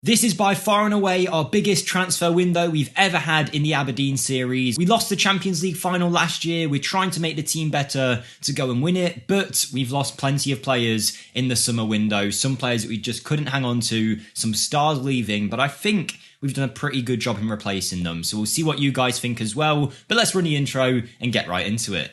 This is by far and away our biggest transfer window we've ever had in the Aberdeen series. We lost the Champions League final last year. We're trying to make the team better to go and win it, but we've lost plenty of players in the summer window. Some players that we just couldn't hang on to, some stars leaving, but I think we've done a pretty good job in replacing them. So we'll see what you guys think as well, but let's run the intro and get right into it.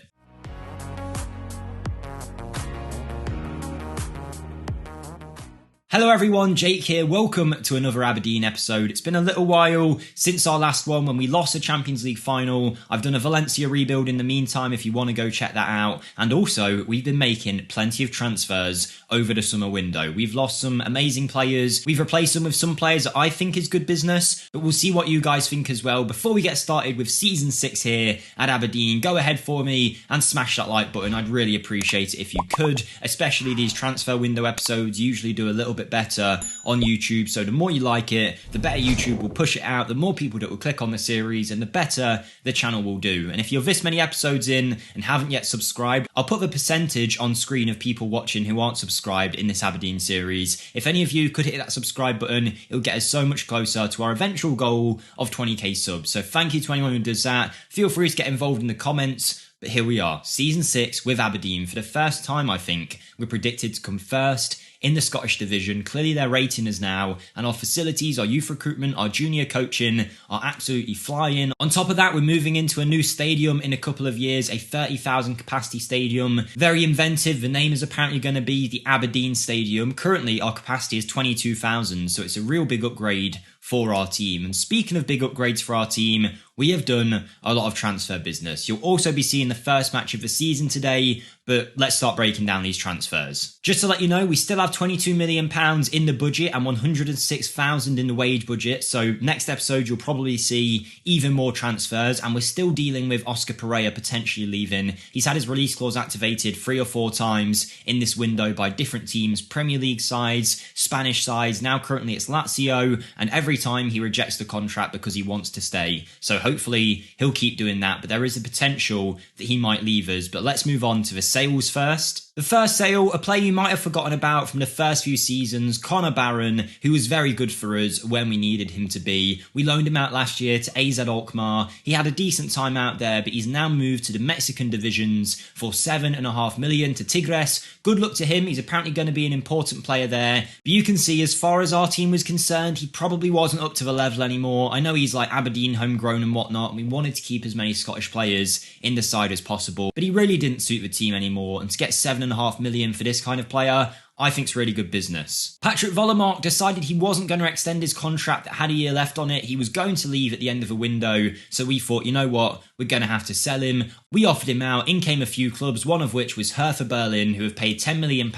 Hello everyone, Jake here. Welcome to another Aberdeen episode. It's been a little while since our last one when we lost the Champions League final. I've done a Valencia rebuild in the meantime if you want to go check that out. And also, we've been making plenty of transfers over the summer window. We've lost some amazing players. We've replaced them with some players that I think is good business, but we'll see what you guys think as well. Before we get started with season 6 here at Aberdeen, go ahead for me and smash that like button. I'd really appreciate it if you could, especially these transfer window episodes usually do a little bit better on YouTube, so the more you like it, the better YouTube will push it out, the more people that will click on the series, and the better the channel will do. And if you're this many episodes in and haven't yet subscribed, I'll put the percentage on screen of people watching who aren't subscribed in this Aberdeen series. If any of you could hit that subscribe button, it'll get us so much closer to our eventual goal of 20k subs. So thank you to anyone who does that. Feel free to get involved in the comments. But here we are, season 6 with Aberdeen. For the first time, I think, we're predicted to come first in the Scottish division. Clearly they're rating us now, and our facilities, our youth recruitment, our junior coaching are absolutely flying. On top of that, we're moving into a new stadium in a couple of years, a 30,000 capacity stadium. Very inventive. The name is apparently going to be the Aberdeen Stadium. Currently our capacity is 22,000, so it's a real big upgrade for our team. And speaking of big upgrades for our team, we have done a lot of transfer business. You'll also be seeing the first match of the season today, but let's start breaking down these transfers. Just to let you know, we still have £22 million in the budget and 106,000 in the wage budget. So next episode, you'll probably see even more transfers, and we're still dealing with Oscar Pereira potentially leaving. He's had his release clause activated 3 or 4 times in this window by different teams, Premier League sides, Spanish sides. Now currently it's Lazio, and every time he rejects the contract because he wants to stay. So hopefully he'll keep doing that, but there is a potential that he might leave us. But let's move on to the sales first. The first sale, a player you might have forgotten about from the first few seasons, Connor Barron, who was very good for us when we needed him to be. We loaned him out last year to AZ Alkmaar. He had a decent time out there, but he's now moved to the Mexican divisions for $7.5 million to Tigres. Good luck to him. He's apparently going to be an important player there. But you can see, as far as our team was concerned, he probably wasn't up to the level anymore. I know he's like Aberdeen homegrown and whatnot, and we wanted to keep as many Scottish players in the side as possible, but he really didn't suit the team anymore, and to get $7.5 million for this kind of player, I think it's really good business. Patrick Vollemark decided he wasn't going to extend his contract that had a year left on it. He was going to leave at the end of the window, so we thought, you know what, we're going to have to sell him. We offered him out. In came a few clubs, one of which was Hertha Berlin, who have paid £10 million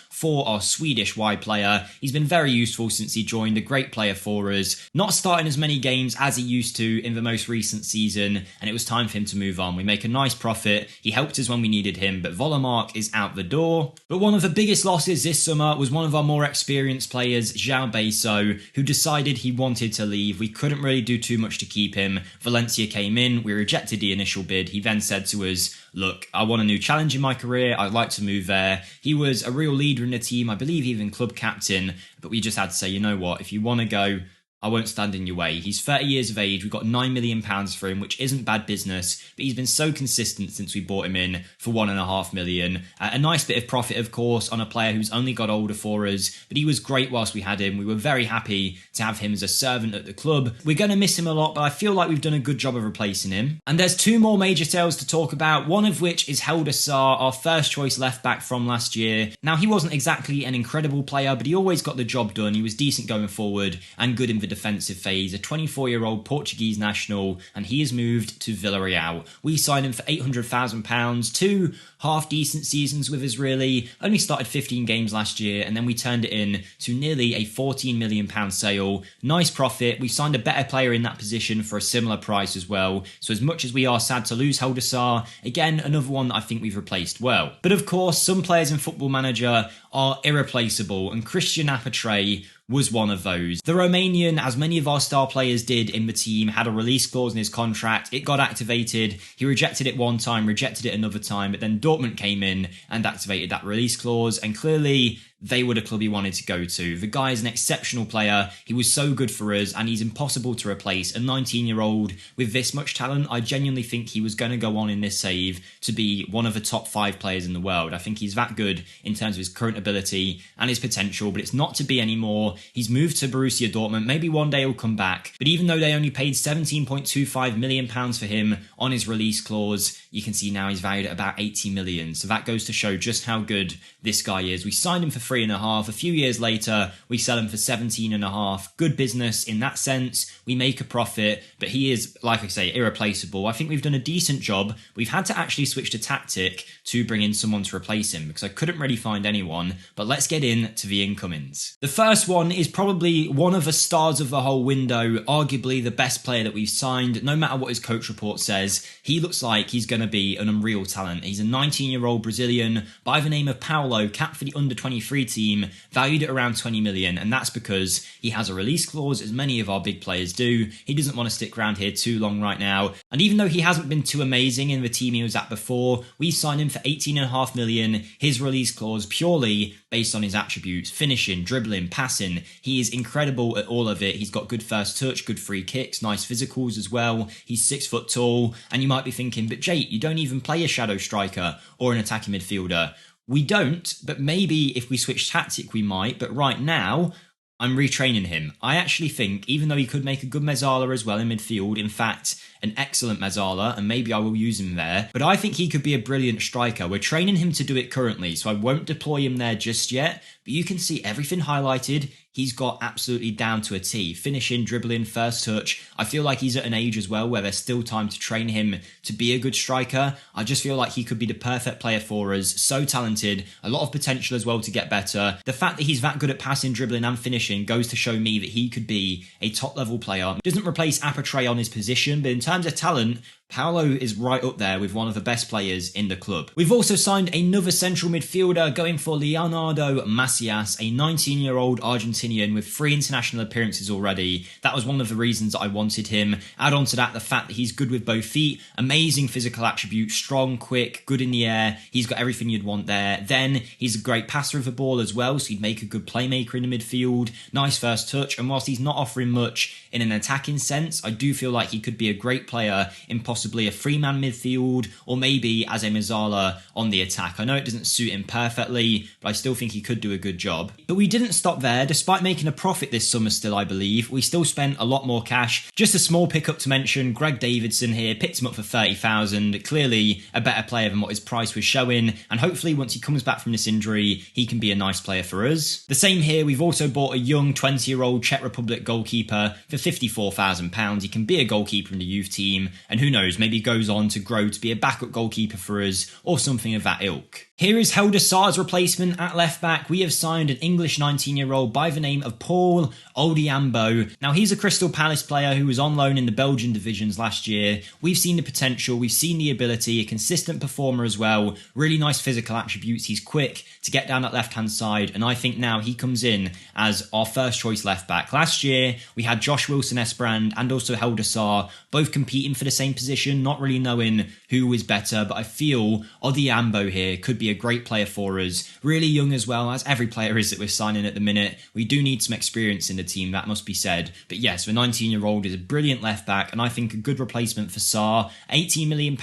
for our Swedish wide player. He's been very useful since he joined, a great player for us. Not starting as many games as he used to in the most recent season, and it was time for him to move on. We make a nice profit. He helped us when we needed him, but Vollemark is out the door. But one of the biggest losses this summer was one of our more experienced players, João Beso, who decided he wanted to leave. We couldn't really do too much to keep him. Valencia came in, we rejected the initial bid. He then said to us, look, I want a new challenge in my career. I'd like to move there. He was a real leader in the team, I believe even club captain, but we just had to say, you know what, if you want to go, I won't stand in your way. He's 30 years of age. We've got £9 million for him, which isn't bad business, but he's been so consistent since we bought him in for £1.5 million. A nice bit of profit, of course, on a player who's only got older for us, but he was great whilst we had him. We were very happy to have him as a servant at the club. We're going to miss him a lot, but I feel like we've done a good job of replacing him. And there's 2 more major sales to talk about, one of which is Helder Sarr, our first choice left back from last year. Now, he wasn't exactly an incredible player, but he always got the job done. He was decent going forward and good in the defensive phase, a 24-year-old Portuguese national, and he has moved to Villarreal. We signed him for £800,000, 2 half-decent seasons with us really, only started 15 games last year, and then we turned it in to nearly a £14 million sale. Nice profit. We signed a better player in that position for a similar price as well, so as much as we are sad to lose Helder Sarr, again, another one that I think we've replaced well. But of course, some players in Football Manager are irreplaceable, and Christian Apatre was one of those. The Romanian, as many of our star players did in the team, had a release clause in his contract. It got activated. He rejected it one time, rejected it another time, but then Dortmund came in and activated that release clause, and clearly they were the club he wanted to go to. The guy is an exceptional player. He was so good for us, and he's impossible to replace. A 19-year-old with this much talent, I genuinely think he was going to go on in this save to be one of the top 5 players in the world. I think he's that good in terms of his current ability and his potential, but it's not to be anymore. He's moved to Borussia Dortmund. Maybe one day he'll come back. But even though they only paid £17.25 million for him on his release clause, you can see now he's valued at about 80 million. So that goes to show just how good this guy is. We signed him for 3.5. A few years later, we sell him for 17.5. Good business in that sense. We make a profit, but he is, like I say, irreplaceable. I think we've done a decent job. We've had to actually switch to tactic to bring in someone to replace him because I couldn't really find anyone. But let's get into the incomings. The first one is probably one of the stars of the whole window, arguably the best player that we've signed. No matter what his coach report says, he looks like he's going to be an unreal talent. He's a 19-year-old Brazilian by the name of Paulo, capped for the under-23 team, valued at around 20 million, and that's because he has a release clause, as many of our big players do. He doesn't want to stick around here too long right now, and even though he hasn't been too amazing in the team he was at before, we signed him for 18.5 million, his release clause purely based on his attributes: finishing, dribbling, passing. He is incredible at all of it. He's got good first touch, good free kicks, nice physicals as well. He's 6 foot tall, and you might be thinking, but Jake, you don't even play a shadow striker or an attacking midfielder. We don't, but maybe if we switch tactic we might, but right now I'm retraining him. I actually think, even though he could make a good mezzala as well in midfield, in fact, an excellent mezzala, and maybe I will use him there, but I think he could be a brilliant striker. We're training him to do it currently, so I won't deploy him there just yet, but you can see everything highlighted. He's got absolutely down to a T. Finishing, dribbling, first touch. I feel like he's at an age as well where there's still time to train him to be a good striker. I just feel like he could be the perfect player for us. So talented, a lot of potential as well to get better. The fact that he's that good at passing, dribbling and finishing goes to show me that he could be a top level player. Doesn't replace Apatre on his position, but in terms of talent, Paulo is right up there with one of the best players in the club. We've also signed another central midfielder, going for Leonardo Macias, a 19-year-old Argentinian with 3 international appearances already. That was one of the reasons I wanted him. Add on to that the fact that he's good with both feet, amazing physical attributes, strong, quick, good in the air. He's got everything you'd want there. Then he's a great passer of the ball as well, so he'd make a good playmaker in the midfield. Nice first touch, and whilst he's not offering much in an attacking sense, I do feel like he could be a great player in possibly a 3-man midfield, or maybe as a mezzala on the attack. I know it doesn't suit him perfectly, but I still think he could do a good job. But we didn't stop there. Despite making a profit this summer still, I believe, we still spent a lot more cash. Just a small pickup to mention, Greg Davidson here, picked him up for 30,000, clearly a better player than what his price was showing, and hopefully once he comes back from this injury, he can be a nice player for us. The same here, we've also bought a young 20-year-old Czech Republic goalkeeper for £54,000. He can be a goalkeeper in the youth team, and who knows, maybe goes on to grow to be a backup goalkeeper for us or something of that ilk. Here is Helder Sar's replacement at left back. We have signed an English 19-year-old by the name of Paul Odiambo. Now, he's a Crystal Palace player who was on loan in the Belgian divisions last year. We've seen the potential, we've seen the ability, a consistent performer as well, really nice physical attributes. He's quick to get down that left-hand side, and I think now he comes in as our first choice left back. Last year, we had Josh Wilson-Esperand and also Helder Sar both competing for the same position, not really knowing who was better, but I feel Odiambo here could be a great player for us. Really young as well, as every player is that we're signing at the minute. We do need some experience in the team, that must be said. But yes, the 19-year-old is a brilliant left back, and I think a good replacement for Sar. £18 million,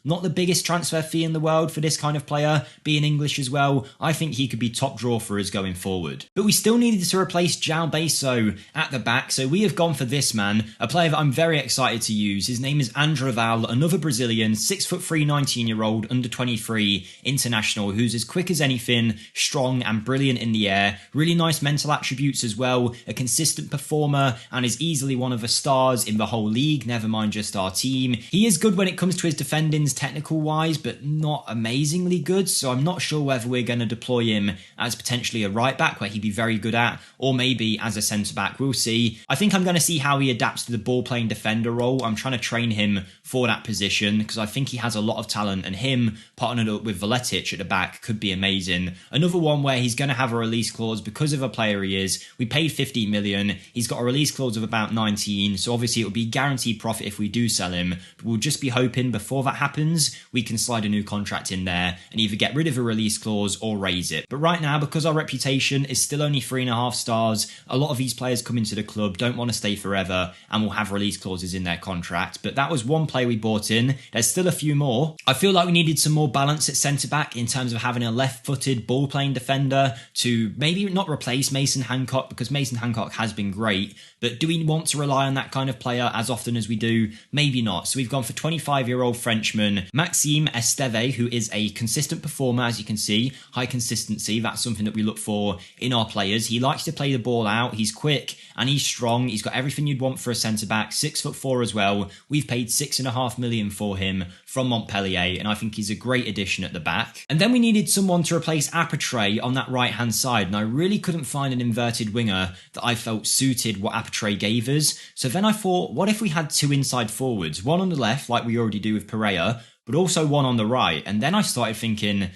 not the biggest transfer fee in the world for this kind of player, being English as well. I think he could be top draw for us going forward. But we still needed to replace João Beso at the back, so we have gone for this man, a player that I'm very excited to use. His name is Andraval, another Brazilian, 6'3", 19-year-old, under 23 international, who's as quick as anything, strong and brilliant in the air, really nice mental attributes as well, a consistent performer, and is easily one of the stars in the whole league, never mind just our team. He is good when it comes to his defendings technical wise, but not amazingly good, so I'm not sure whether we're going to deploy him as potentially a right back where he'd be very good at, or maybe as a centre back. We'll see. I think I'm going to see how he adapts to the ball playing defender role. I'm trying to train him for that position because I think he has a lot of talent, and him partnered up with Veletic Mitrovic at the back could be amazing. Another one where he's going to have a release clause because of a player he is. We paid 15 million. He's got a release clause of about 19. So obviously it would be guaranteed profit if we do sell him. But we'll just be hoping before that happens, we can slide a new contract in there and either get rid of a release clause or raise it. But right now, because our reputation is still only 3.5 stars, a lot of these players come into the club, don't want to stay forever, and will have release clauses in their contract. But that was one player we bought in. There's still a few more. I feel like we needed some more balance at centre-back in terms of having a left-footed ball-playing defender to maybe not replace Mason Hancock, because Mason Hancock has been great. But do we want to rely on that kind of player as often as we do? Maybe not. So we've gone for 25-year-old Frenchman Maxime Esteve, who is a consistent performer, as you can see. High consistency, that's something that we look for in our players. He likes to play the ball out. He's quick and he's strong. He's got everything you'd want for a centre-back. 6'4" as well. We've paid 6.5 million for him from Montpellier, and I think he's a great addition at the back. And then we needed someone to replace Apatre on that right-hand side, and I really couldn't find an inverted winger that I felt suited what Apatre gave us. So then I thought, what if we had two inside forwards, one on the left, like we already do with Pereira, but also one on the right? And then I started thinking,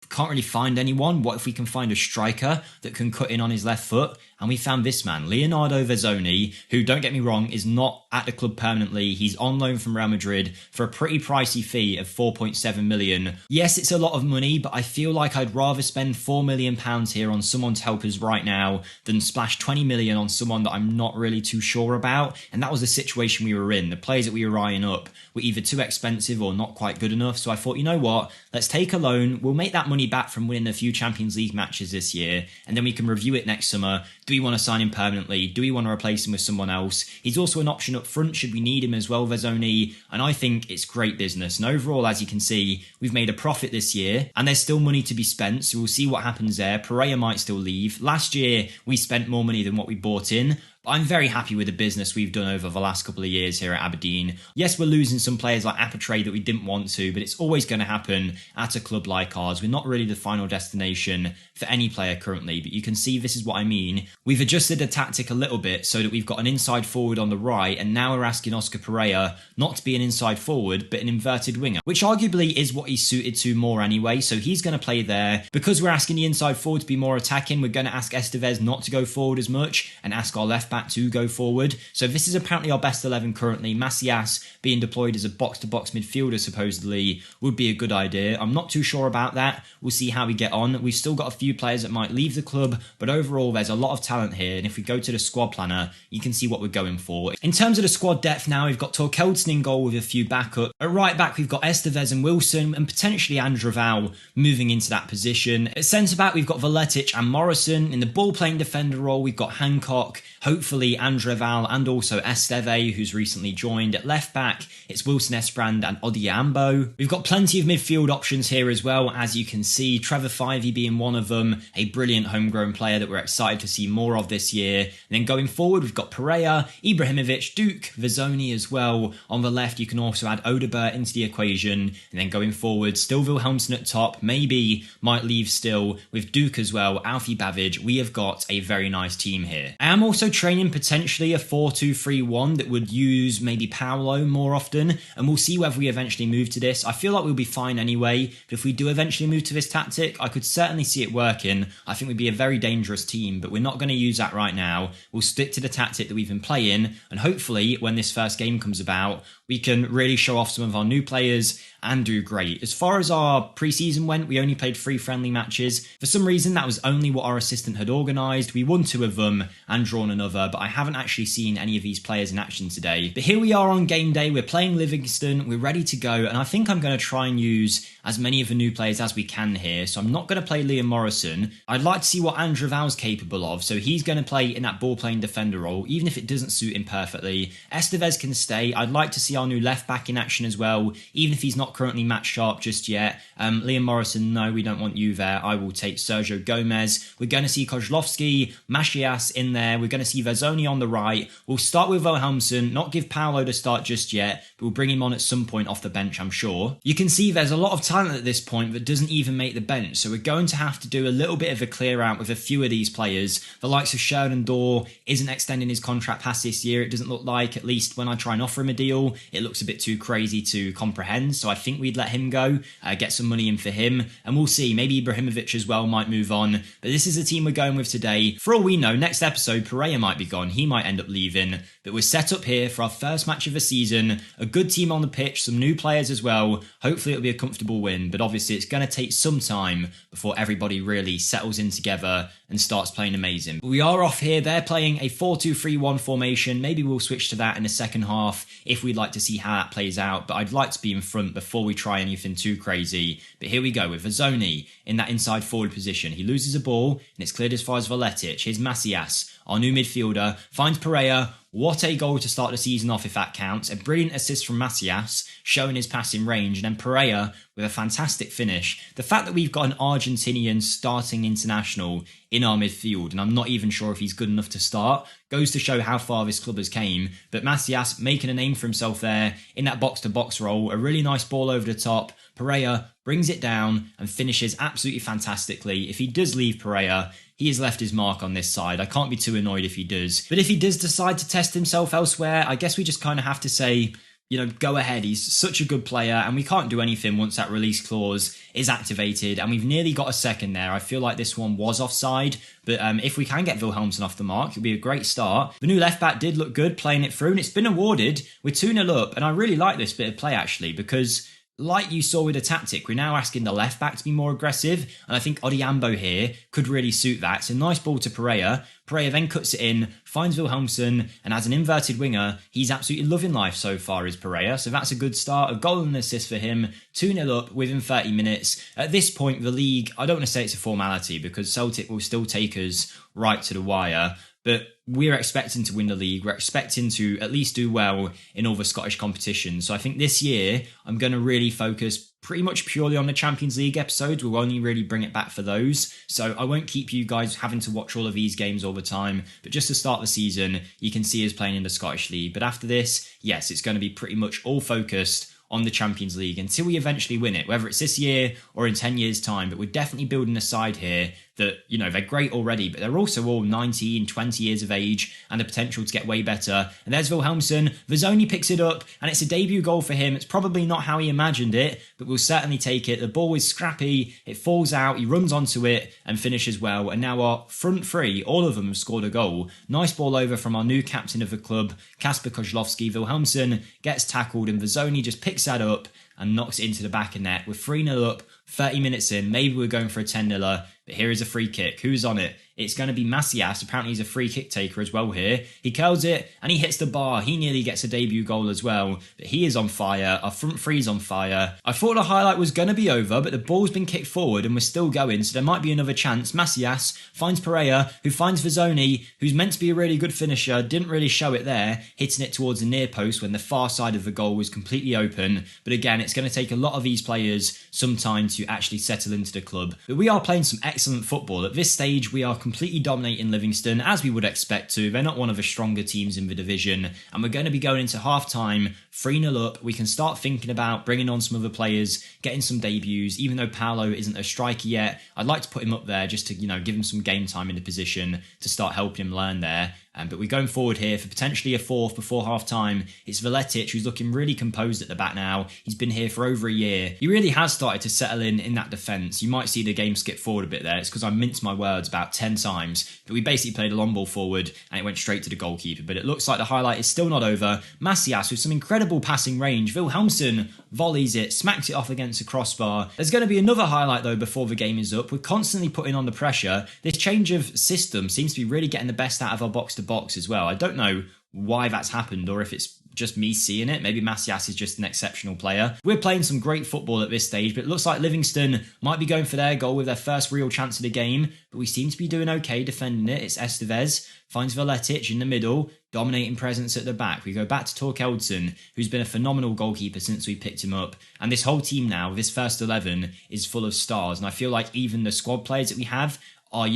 can't really find anyone. What if we can find a striker that can cut in on his left foot? And we found this man, Leonardo Vezzoni, who, don't get me wrong, is not at the club permanently. He's on loan from Real Madrid for a pretty pricey fee of 4.7 million. Yes, it's a lot of money, but I feel like I'd rather spend £4 million here on someone to help us right now than splash 20 million on someone that I'm not really too sure about. And that was the situation we were in. The players that we were eyeing up were either too expensive or not quite good enough. So I thought, you know what? Let's take a loan. We'll make that money back from winning a few Champions League matches this year, and then we can review it next summer. Do we want to sign him permanently? Do we want to replace him with someone else? He's also an option up front should we need him as well, Vezzoni, and I think it's great business. And overall, as you can see, we've made a profit this year, and there's still money to be spent, so we'll see what happens there. Pereira might still leave. Last year, we spent more money than what we bought in, but I'm very happy with the business we've done over the last couple of years here at Aberdeen. Yes, we're losing some players like Apatre that we didn't want to, but it's always going to happen at a club like ours. We're not really the final destination for any player currently, but you can see this is what I mean. We've adjusted the tactic a little bit so that we've got an inside forward on the right, and now we're asking Oscar Pereira not to be an inside forward, but an inverted winger, which arguably is what he's suited to more anyway, so he's going to play there. Because we're asking the inside forward to be more attacking, we're going to ask Estevez not to go forward as much, and ask our left back to go forward. So this is apparently our best 11 currently. Macias being deployed as a box-to-box midfielder supposedly would be a good idea. I'm not too sure about that. We'll see how we get on. We've still got a few players that might leave the club, but overall there's a lot of talent here, and if we go to the squad planner, you can see what we're going for. In terms of the squad depth now, we've got Torkeldsen in goal with a few backup. At right back, we've got Estevez and Wilson, and potentially Andraval moving into that position. At centre back, we've got Valetic and Morrison. In the ball-playing defender role, we've got Hancock, hopefully Andreval, and also Esteve, who's recently joined. At left back, it's Wilson Esprand and Odiambo. We've got plenty of midfield options here as well, as you can see. Trevor Fivey being one of them, a brilliant homegrown player that we're excited to see more of this year. And then going forward, we've got Pereira, Ibrahimovic, Duke, Vezzoni as well. On the left, you can also add Odebert into the equation. And then going forward, still Wilhelmsen at top, maybe might leave still with Duke as well, Alfie Bavidge. We have got a very nice team here. I am also training potentially a 4-2-3-1 that would use maybe Paolo more often, and we'll see whether we eventually move to this. I feel like we'll be fine anyway, but if we do eventually move to this tactic, I could certainly see it working. I think we'd be a very dangerous team, but we're not going to use that right now. We'll stick to the tactic that we've been playing, and hopefully when this first game comes about, we can really show off some of our new players and do great. As far as our pre-season went, we only played 3 friendly matches. For some reason, that was only what our assistant had organised. We won 2 of them and drawn another, but I haven't actually seen any of these players in action today. But here we are on game day. We're playing Livingston. We're ready to go, and I think I'm going to try and use as many of the new players as we can here. So I'm not going to play Liam Morrison. I'd like to see what Andreval's capable of, so he's going to play in that ball-playing defender role, even if it doesn't suit him perfectly. Estevez can stay. I'd like to see our new left back in action as well, even if he's not currently match sharp just yet. Liam Morrison, no, we don't want you there. I will take Sergio Gomez. We're going to see Kozlowski, Macias in there. We're going to see Verzoni on the right. We'll start with Wilhelmsen, not give Paolo to start just yet, but we'll bring him on at some point off the bench, I'm sure. You can see there's a lot of talent at this point that doesn't even make the bench, so we're going to have to do a little bit of a clear out with a few of these players. The likes of Sheridan Dorr isn't extending his contract past this year, it doesn't look like, at least when I try and offer him a deal, it looks a bit too crazy to comprehend, so I think we'd let him go, get some money in for him, and we'll see, maybe Ibrahimovic as well might move on, but this is the team we're going with today. For all we know, next episode, Pereira might be gone, he might end up leaving, but we're set up here for our first match of the season, a good team on the pitch, some new players as well, hopefully it'll be a comfortable win, but obviously it's going to take some time before everybody really settles in together and starts playing amazing. But we are off here, they're playing a 4-2-3-1 formation, maybe we'll switch to that in the second half if we'd like to see how that plays out, but I'd like to be in front before we try anything too crazy. But here we go with Verzoni in that inside forward position. He loses a ball and it's cleared as far as Veletic. Here's Macias, our new midfielder, finds Pereira. What a goal to start the season off if that counts. A brilliant assist from Macias, showing his passing range, and then Pereira with a fantastic finish. The fact that we've got an Argentinian starting international in our midfield, and I'm not even sure if he's good enough to start, goes to show how far this club has came. But Macias making a name for himself there in that box-to-box role. A really nice ball over the top. Pereira brings it down and finishes absolutely fantastically. If he does leave Pereira, he has left his mark on this side. I can't be too annoyed if he does. But if he does decide to test himself elsewhere, I guess we just kind of have to say, you know, go ahead. He's such a good player and we can't do anything once that release clause is activated. And we've nearly got a second there. I feel like this one was offside. But if we can get Wilhelmsen off the mark, it'll be a great start. The new left back did look good playing it through and it's been awarded. We're 2-0 up. And I really like this bit of play actually because like you saw with the tactic, we're now asking the left back to be more aggressive, and I think Odiambo here could really suit that. It's a nice ball to Pereira. Pereira then cuts it in, finds Wilhelmsen, and as an inverted winger, he's absolutely loving life so far, is Pereira. So that's a good start, a goal and an assist for him. 2-0 up within 30 minutes. At this point, the league, I don't want to say it's a formality because Celtic will still take us right to the wire, but we're expecting to win the league. We're expecting to at least do well in all the Scottish competitions. So I think this year, I'm going to really focus pretty much purely on the Champions League episodes. We'll only really bring it back for those. So I won't keep you guys having to watch all of these games all the time. But just to start the season, you can see us playing in the Scottish League. But after this, yes, it's going to be pretty much all focused on the Champions League until we eventually win it, whether it's this year or in 10 years' time. But we're definitely building a side here that, you know, they're great already, but they're also all 19, 20 years of age and the potential to get way better. And there's Wilhelmsen. Verzoni picks it up and it's a debut goal for him. It's probably not how he imagined it, but we'll certainly take it. The ball is scrappy. It falls out. He runs onto it and finishes well. And now our front three, all of them have scored a goal. Nice ball over from our new captain of the club, Kasper Kozlowski. Wilhelmsen gets tackled and Verzoni just picks that up and knocks it into the back of net. We're 3-0 up, 30 minutes in. Maybe we're going for a 10-0er, but here is a free kick. Who's on it? It's going to be Macias. Apparently he's a free kick taker as well here. He curls it and he hits the bar. He nearly gets a debut goal as well, but he is on fire. Our front three's on fire. I thought the highlight was going to be over, but the ball's been kicked forward and we're still going, so there might be another chance. Macias finds Pereira, who finds Verzoni, who's meant to be a really good finisher, didn't really show it there, hitting it towards the near post when the far side of the goal was completely open. But again, it's going to take a lot of these players some time to actually settle into the club. But we are playing some excellent football. At this stage, we are completely dominating Livingston, as we would expect to. They're not one of the stronger teams in the division, and we're going to be going into half-time 3-0 up. We can start thinking about bringing on some other players, getting some debuts. Even though Paolo isn't a striker yet, I'd like to put him up there just to, you know, give him some game time in the position to start helping him learn there. But we're going forward here for potentially a fourth before half-time. It's Veletic, who's looking really composed at the back now. He's been here for over a year. He really has started to settle in that defence. You might see the game skip forward a bit there. It's because I minced my words about 10 times. But we basically played a long ball forward and it went straight to the goalkeeper. But it looks like the highlight is still not over. Macias with some incredible passing range. Wilhelmsen volleys it, smacks it off against a crossbar. There's going to be another highlight though before the game is up. We're constantly putting on the pressure. This change of system seems to be really getting the best out of our box-to-box as well. I don't know why that's happened or if it's just me seeing it. Maybe Macias is just an exceptional player. We're playing some great football at this stage, but it looks like Livingston might be going for their goal with their first real chance of the game, but we seem to be doing okay defending it. It's Estevez, finds Veletic in the middle, dominating presence at the back. We go back to Torkeldsen, who's been a phenomenal goalkeeper since we picked him up. And this whole team now, this first 11, is full of stars. And I feel like even the squad players that we have are,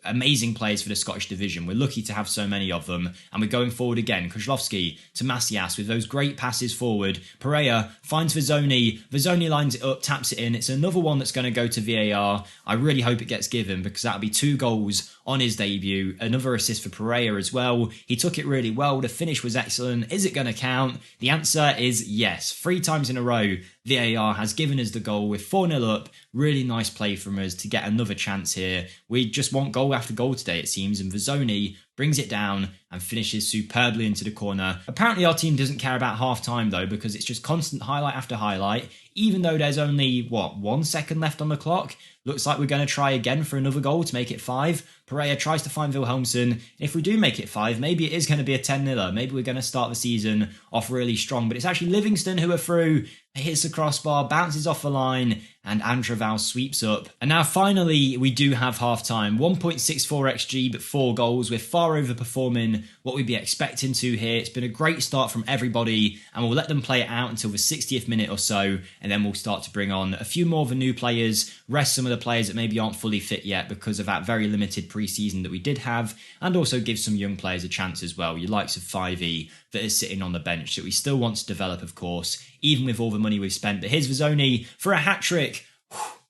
amazing players for the Scottish division. We're lucky to have so many of them. And we're going forward again. Kozlowski to Macias with those great passes forward. Pereira finds Vezzoni. Vezzoni lines it up, taps it in. It's another one that's going to go to VAR. I really hope it gets given because that'll be 2 goals on his debut. Another assist for Pereira as well. He took it really well. The finish was excellent. Is it going to count? The answer is yes. 3 times in a row, VAR has given us the goal with 4-0 up. Really nice play from us to get another chance here. We just want goal after goal today, it seems, and Vezzoni brings it down and finishes superbly into the corner. Apparently our team doesn't care about half-time though, because it's just constant highlight after highlight. Even though there's only, 1 second left on the clock, looks like we're going to try again for another goal to make it 5. Pereira tries to find Wilhelmsen. If we do make it 5, maybe it is going to be a 10-0. Maybe we're going to start the season off really strong. But it's actually Livingston who are through. Hits the crossbar, bounces off the line, and Antraval sweeps up. And now finally, we do have half-time. 1.64 XG, but 4 goals. We're far overperforming what we'd be expecting to here. It's been a great start from everybody, and we'll let them play it out until the 60th minute or so, and then we'll start to bring on a few more of the new players, rest some of the players that maybe aren't fully fit yet because of that very limited pre-season that we did have, and also give some young players a chance as well. Your likes of 5E that is sitting on the bench that we still want to develop, of course, even with all the money we've spent. But here's Vezzoni for a hat-trick.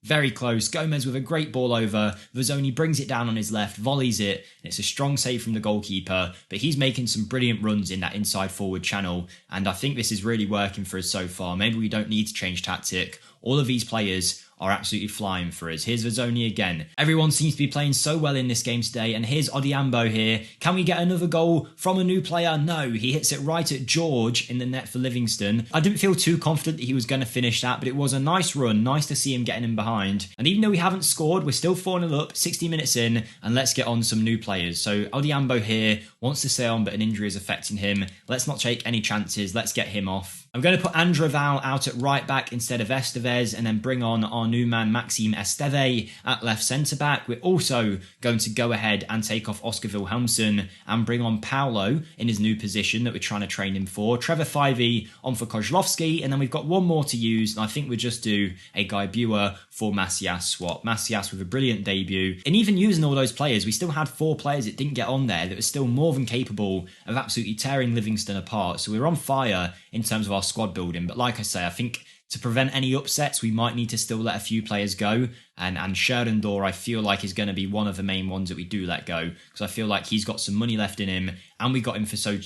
Very close. Gomez with a great ball over. Vezzoni brings it down on his left, volleys it, and it's a strong save from the goalkeeper. But he's making some brilliant runs in that inside forward channel, and I think this is really working for us so far. Maybe we don't need to change tactic. All of these players are absolutely flying for us. Here's Vezzoni again. Everyone seems to be playing so well in this game today, and here's Odiambo here. Can we get another goal from a new player? No, he hits it right at George in the net for Livingston. I didn't feel too confident that he was going to finish that, but it was a nice run. Nice to see him getting in behind. And even though we haven't scored, we're still 4-0 up, 60 minutes in, and let's get on some new players. So Odiambo here wants to stay on, but an injury is affecting him. Let's not take any chances. Let's get him off. I'm going to put Andraval out at right back instead of Estevez, and then bring on our new man Maxime Esteve at left centre back. We're also going to go ahead and take off Oscar Wilhelmsen and bring on Paulo in his new position that we're trying to train him for. Trevor 5e on for Kozlowski, and then we've got one more to use, and I think we'll just do a Guy Buer for Macias swap. Macias with a brilliant debut, and even using all those players, we still had 4 players that didn't get on there that were still more than capable of absolutely tearing Livingston apart. So we're on fire in terms of our squad building, but like I say, I think to prevent any upsets, we might need to still let a few players go. And Sheridan Dorr, I feel like, is going to be one of the main ones that we do let go, because I feel like he's got some money left in him, and we got him for so...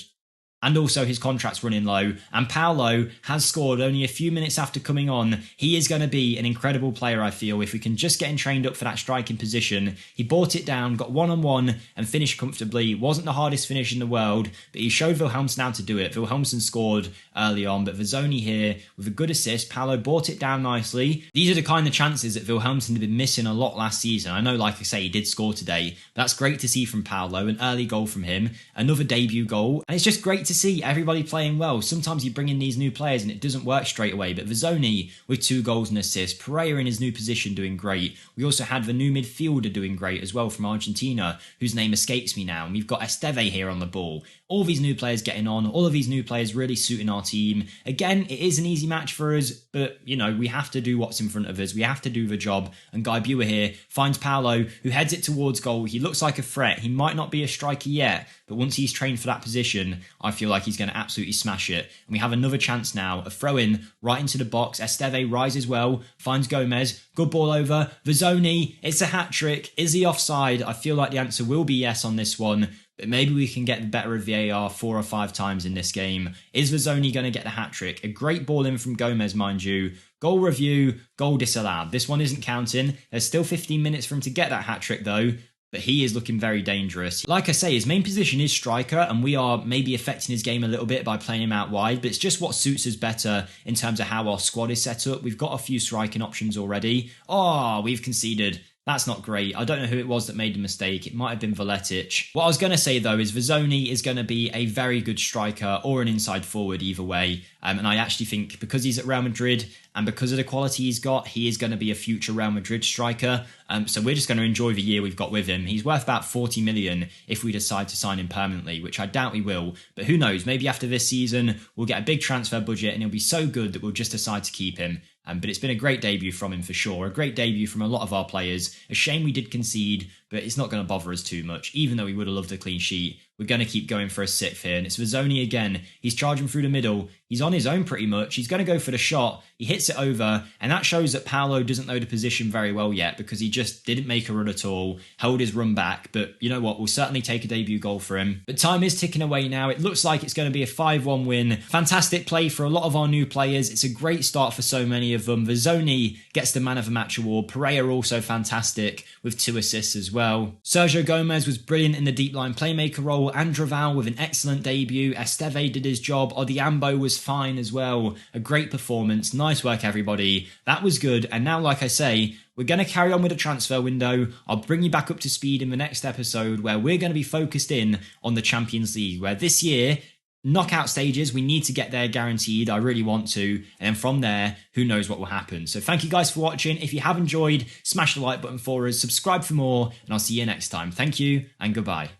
And also his contract's running low. And Paulo has scored only a few minutes after coming on. He is going to be an incredible player, I feel, if we can just get him trained up for that striking position. He brought it down, got one-on-one, and finished comfortably. It wasn't the hardest finish in the world, but he showed Wilhelmsen how to do it. Wilhelmsen scored early on, but Vezzoni here with a good assist. Paulo brought it down nicely. These are the kind of chances that Wilhelmsen had been missing a lot last season. I know, like I say, he did score today. That's great to see from Paulo. An early goal from him. Another debut goal. And it's just great to see everybody playing well. Sometimes you bring in these new players and it doesn't work straight away, but Vezzoni with 2 goals and assists, Pereira in his new position doing great. We also had the new midfielder doing great as well from Argentina, whose name escapes me now, and we've got Esteve here on the ball. All these new players getting on, all of these new players really suiting our team. Again, it is an easy match for us, but, we have to do what's in front of us. We have to do the job, and Guy Buer here finds Paulo, who heads it towards goal. He looks like a threat. He might not be a striker yet, but once he's trained for that position, I feel like he's going to absolutely smash it. And we have another chance now, a throw-in right into the box. Esteve rises well, finds Gomez, good ball over. Vezzoni, it's a hat-trick. Is he offside? I feel like the answer will be yes on this one. But maybe we can get the better of VAR 4 or 5 times in this game. Is Vezzoni going to get the hat-trick? A great ball in from Gomez, mind you. Goal review, goal disallowed. This one isn't counting. There's still 15 minutes for him to get that hat-trick though. But he is looking very dangerous. Like I say, his main position is striker, and we are maybe affecting his game a little bit by playing him out wide, but it's just what suits us better in terms of how our squad is set up. We've got a few striking options already. Oh, we've conceded. That's not great. I don't know who it was that made the mistake. It might have been Veletic. What I was going to say, though, is Vezzoni is going to be a very good striker or an inside forward either way. And I actually think because he's at Real Madrid and because of the quality he's got, he is going to be a future Real Madrid striker. So we're just going to enjoy the year we've got with him. He's worth about 40 million if we decide to sign him permanently, which I doubt we will. But who knows? Maybe after this season, we'll get a big transfer budget and he'll be so good that we'll just decide to keep him. But it's been a great debut from him for sure. A great debut from a lot of our players. A shame we did concede, but it's not going to bother us too much. Even though we would have loved a clean sheet, we're going to keep going for a sixth here. And it's Vezzoni again. He's charging through the middle. He's on his own pretty much. He's going to go for the shot. He hits it over. And that shows that Paolo doesn't know the position very well yet because he just didn't make a run at all, held his run back. But you know what? We'll certainly take a debut goal for him. But time is ticking away now. It looks like it's going to be a 5-1 win. Fantastic play for a lot of our new players. It's a great start for so many of them. Vezzoni gets the Man of the Match award. Pereira also fantastic with 2 assists as well. Sergio Gomez was brilliant in the deep line playmaker role. Andraval with an excellent debut. Esteve did his job. Odiambo was fine as well. A great performance. Nice work, everybody. That was good. And now, like I say, we're going to carry on with the transfer window. I'll bring you back up to speed in the next episode where we're going to be focused in on the Champions League, where this year, knockout stages, we need to get there guaranteed. I really want to. And then from there, who knows what will happen. So thank you guys for watching. If you have enjoyed, smash the like button for us, subscribe for more, and I'll see you next time. Thank you and goodbye.